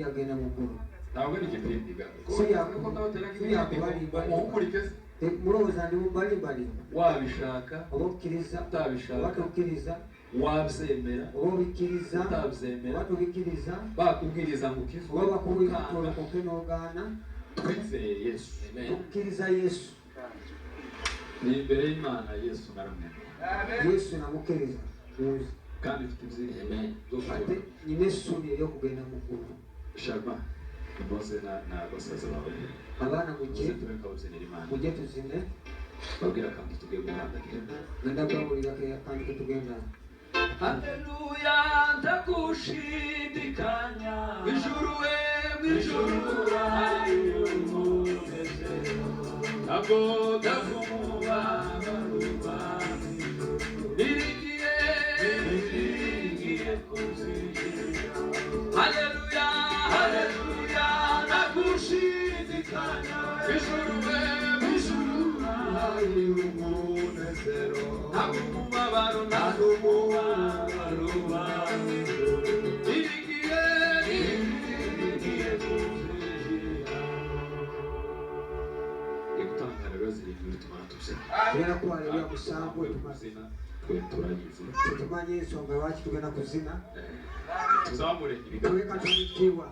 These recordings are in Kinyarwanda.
yagenda mu ggulu ntabwo ari igipindiga mulowooza ndi mubbalibbali wabishaka oba okkiriza utabishaka oba tokkiriza wabyemera oba obikkiriza utabyemera oba tobikkiriza bakubwiriza ngo ukizwe oba bakubwirakoke n'ogaana twizeye yesu tukkiriza yesu ni imbere y'imana yesu naramwemera yesu namukkiriza kandi mfite ibyiringiro ate nyina essuubi ery'okugenda mu ggulu sharma muze na basaza bawe abaana mujje tuzine babwira kandi tugiye guhandagira genda kubawulirako kandi ketugenda haleluya ntagushidikanya mwijuru we mwijuru ntabwo ndavumuba nirigiye kuzijira haleluya haleluya ntagushidikanya mwijuru we mwijuru hari umunezero ntabwo umubabaro ntabwo umubabaro nirigiye kuzijira gutangara bazirindwi bituma tubyina tugenda kuwalirira musanvu tutumanye ensonga lwaki tugenda kuzina tuzamure tuwe Katonda ekitiibwa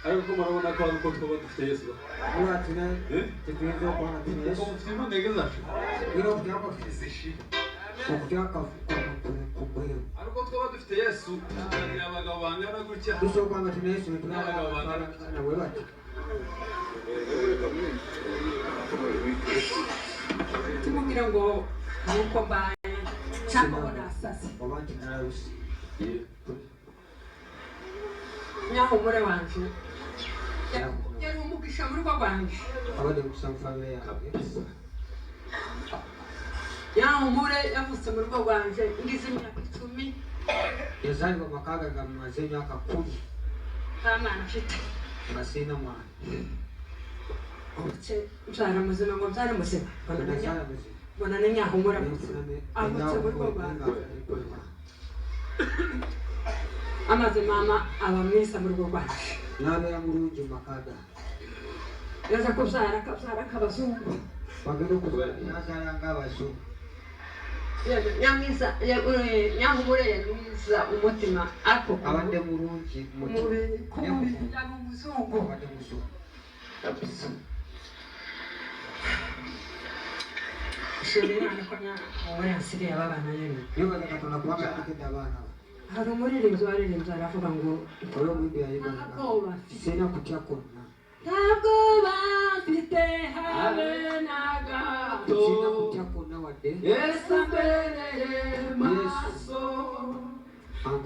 ariko murabona ko uko twaba dufite Yesu mwatuna tekwizo kwa Yesu umutima ntege zacu biro byako fizishi okutyaka kukuyo ariko twaba dufite Yesu ntagira abagabo bangana gutya dusokwanga tuna Yesu n'abagabo bangana na wewe bati tumubwira ngo nuko mbaye cyangwa bona sasa abantu nararusi nyaho mure wanje yari umugisha muri kwa banje abade kusamfana yawe nyaho mure yavutse muri kwa banje ngize imyaka 10 yazali makaga gamaze imyaka 10 kama anafite masina mwana oche mzara muzima ngo mzara muzima bona nyaho mure avutse muri kwa banje amaze mama abamwisa muri rwo banje nabe yamurunje makaga yaza kubyara kabazungu bagero kuzara yazara ngabazungu nyamisa nyamubure yamiza umutima ako abande murunje mubiri kumbi yaba umuzungu abande muzungu shimira konya ore asigaye abana nyene niba Katonda kubanga yatekedde abaana hari umuririmbyi waririmbye aravuga ngo oyo mwimbi yayibona ntabwoba sina kutya konna ntabwo bafite habe na gato sina kutya konna wadde Yesu ambereye maso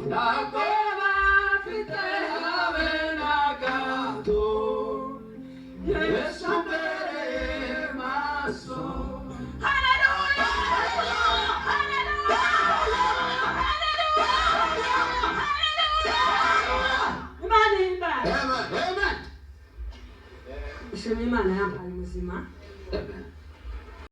ntabwo bafite habe na gato Yesu ambereye maso Haleluya Haleluya Imana Amen. ishimwe Imana yampaye ubuzima Amen.